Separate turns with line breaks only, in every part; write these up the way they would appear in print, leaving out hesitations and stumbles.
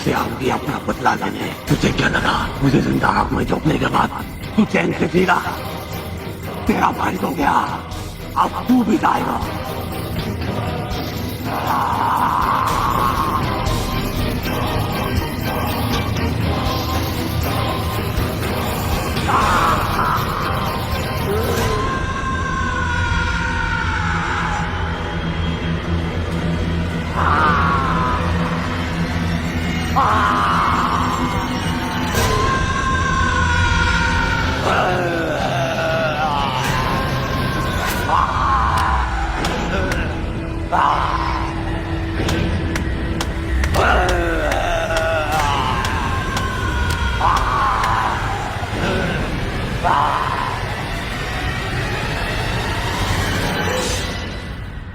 से आऊंगी अपना बदला लेने। तुझे क्या लगा मुझे जिंदा आग में झोंकने के बाद तू चैन से जीना? तेरा भाई तो गया, अब तू भी जाएगा।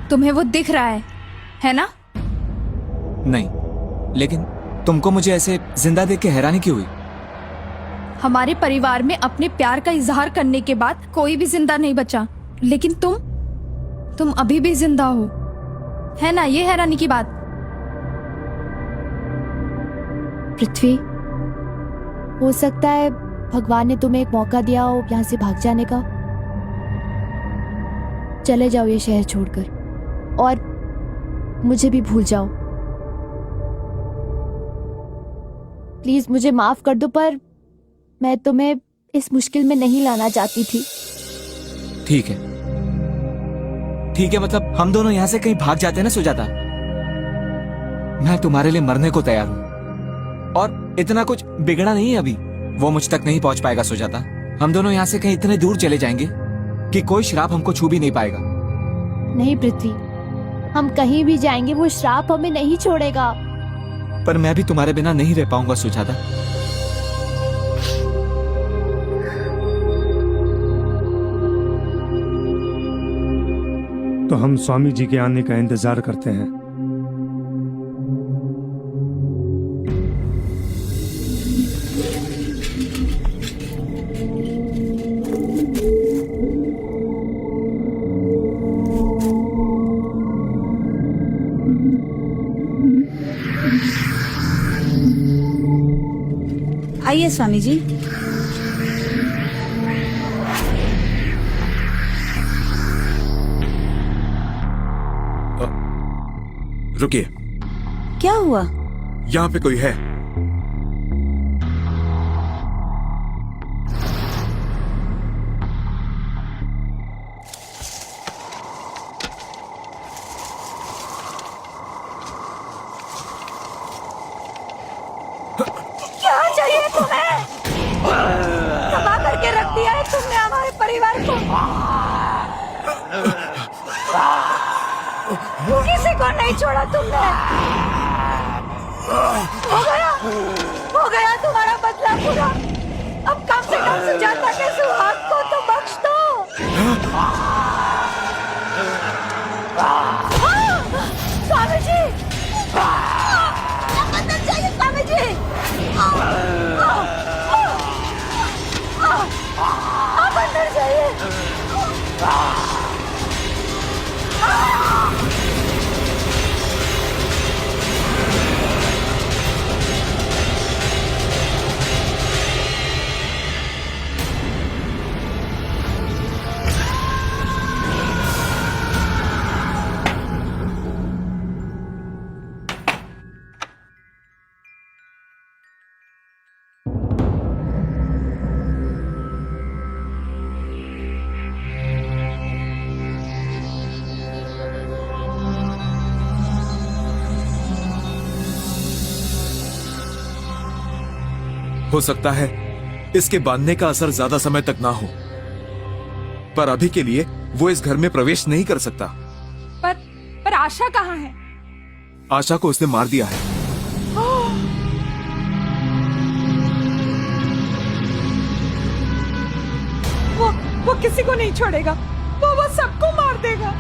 तुम्हें वो दिख रहा है ना?
नहीं, लेकिन तुमको मुझे ऐसे जिंदा देख के हैरानी क्यों हुई?
हमारे परिवार में अपने प्यार का इजहार करने के बाद कोई भी जिंदा नहीं बचा, लेकिन तुम अभी भी जिंदा हो, है ना? ये हैरानी की बात।
पृथ्वी, हो सकता है भगवान ने तुम्हें एक मौका दिया हो यहाँ से भाग जाने का। चले जाओ ये शहर छोड़कर और मुझे भी भूल जाओ। प्लीज मुझे माफ कर दो, पर मैं तुम्हें इस मुश्किल में नहीं लाना चाहती थी।
ठीक है, ठीक है, मतलब हम दोनों यहाँ से कहीं भाग जाते हैं ना सुजाता। मैं तुम्हारे लिए मरने को तैयार हूँ, और इतना कुछ बिगड़ा नहीं है अभी। वो मुझ तक नहीं पहुंच पाएगा सुजाता। हम दोनों यहाँ से कहीं इतने दूर चले जाएंगे कि कोई श्राप हमको छू भी नहीं पाएगा।
नहीं पृथ्वी, हम कहीं भी जाएंगे वो श्राप हमें नहीं छोड़ेगा।
पर मैं भी तुम्हारे बिना नहीं रह पाऊंगा सुजाता।
तो हम स्वामी जी के आने का इंतजार करते हैं।
आइए स्वामी जी।
रुकिए,
क्या हुआ?
यहाँ पे कोई है?
क्या चाहिए तुम्हें? तबाह करके रख दिया है तुमने हमारे परिवार को। किसी को नहीं छोड़ा तुमने। हो गया तुम्हारा बदला पूरा। अब कम से कम सुजाता के सुहाग को तो बख्श दो। स्वामी जी, अंदर जाइए स्वामी जी। आप अंदर जाइए।
हो सकता है इसके बांधने का असर ज्यादा समय तक ना हो, पर अभी के लिए वो इस घर में प्रवेश नहीं कर सकता।
पर आशा कहाँ है?
आशा को उसने मार दिया है।
वो किसी को नहीं छोड़ेगा। वो सबको मार देगा।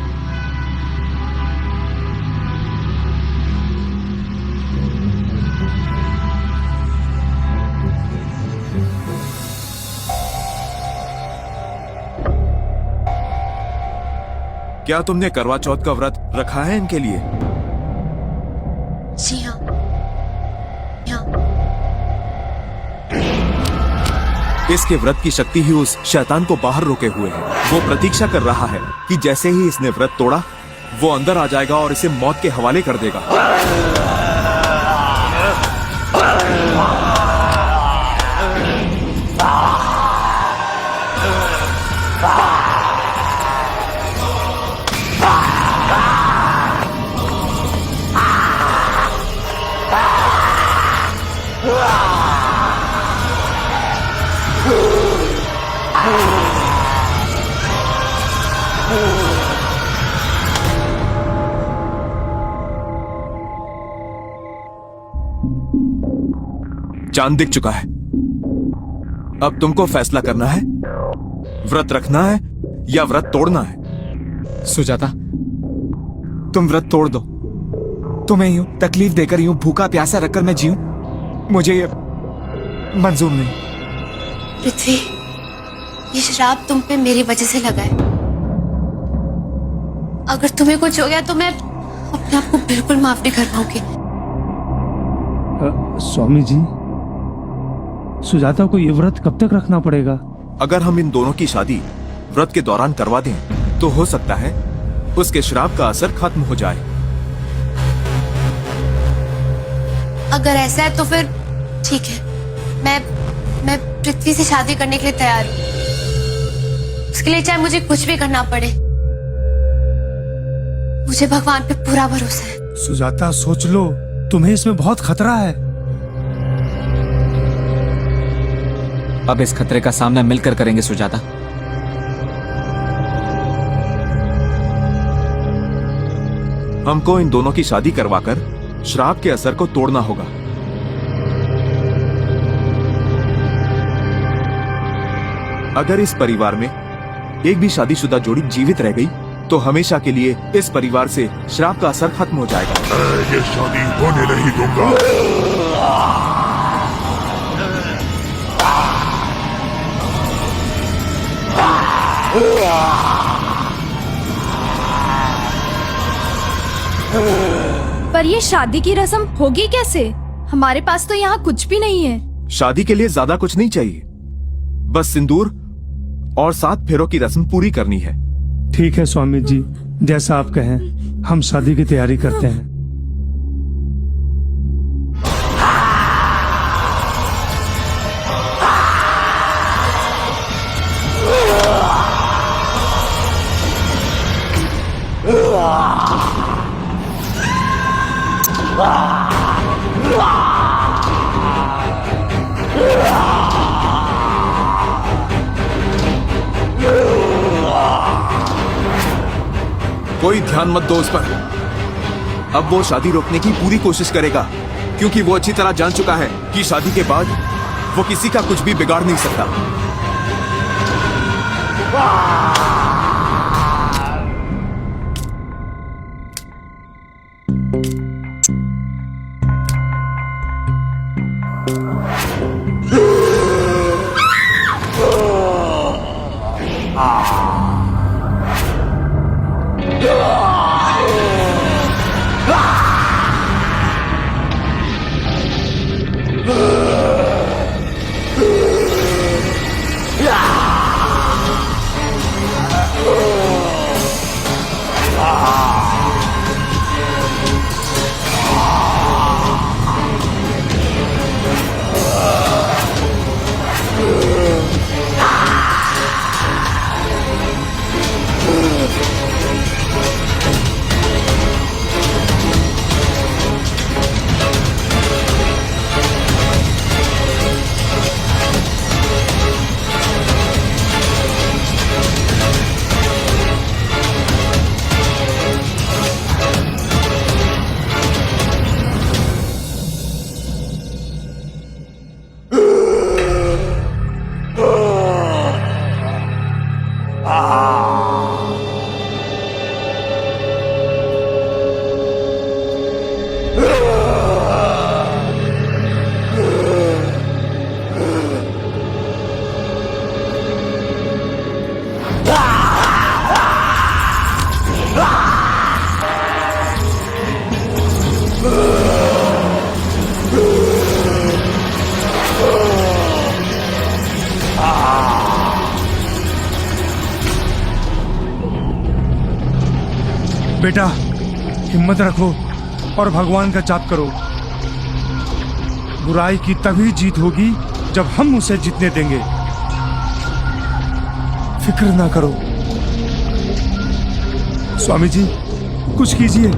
क्या तुमने करवा चौथ का व्रत रखा है इनके लिए?
जी हाँ।
इसके व्रत की शक्ति ही उस शैतान को बाहर रोके हुए है। वो प्रतीक्षा कर रहा है कि जैसे ही इसने व्रत तोड़ा वो अंदर आ जाएगा और इसे मौत के हवाले कर देगा। चांद दिख चुका है। अब तुमको फैसला करना है, व्रत रखना है या व्रत तोड़ना है।
सुजाता, तुम व्रत तोड़ दो। तुम्हें यूं तकलीफ देकर, यूं भूखा प्यासा रखकर मैं जीऊं, मुझे ये मंजूर नहीं।
पृथ्वी, ये श्राप तुम पे मेरी वजह से लगा है। अगर तुम्हें कुछ हो गया तो मैं अपने आप को बिल्कुल माफ नहीं कर पाऊंगी।
स्वामी जी, सुजाता को ये व्रत कब तक रखना पड़ेगा?
अगर हम इन दोनों की शादी व्रत के दौरान करवा दें तो हो सकता है उसके श्राप का असर खत्म हो जाए।
अगर ऐसा है तो फिर ठीक है, मैं पृथ्वी से शादी करने के लिए तैयार हूँ। उसके लिए चाहे मुझे कुछ भी करना पड़े। मुझे भगवान पे पूरा भरोसा है।
सुजाता, सोच लो, तुम्हें इसमें बहुत खतरा है।
अब इस खतरे का सामना मिलकर करेंगे सुजाता।
हमको इन दोनों की शादी करवाकर श्राप के असर को तोड़ना होगा। अगर इस परिवार में एक भी शादीशुदा जोड़ी जीवित रह गई तो हमेशा के लिए इस परिवार से श्राप का असर खत्म हो जाएगा।
ये शादी होने नहीं दूंगा।
पर ये शादी की रस्म होगी कैसे? हमारे पास तो यहाँ कुछ भी नहीं है।
शादी के लिए ज्यादा कुछ नहीं चाहिए, बस सिंदूर और 7 फेरों की रस्म पूरी करनी है।
ठीक है स्वामी जी, जैसा आप कहें, हम शादी की तैयारी करते हैं।
कोई ध्यान मत दो उस पर। अब वो शादी रोकने की पूरी कोशिश करेगा, क्योंकि वो अच्छी तरह जान चुका है कि शादी के बाद वो किसी का कुछ भी बिगाड़ नहीं सकता।
बेटा हिम्मत रखो और भगवान का जाप करो। बुराई की तभी जीत होगी जब हम उसे जीतने देंगे। फिक्र ना करो। स्वामी जी कुछ कीजिए।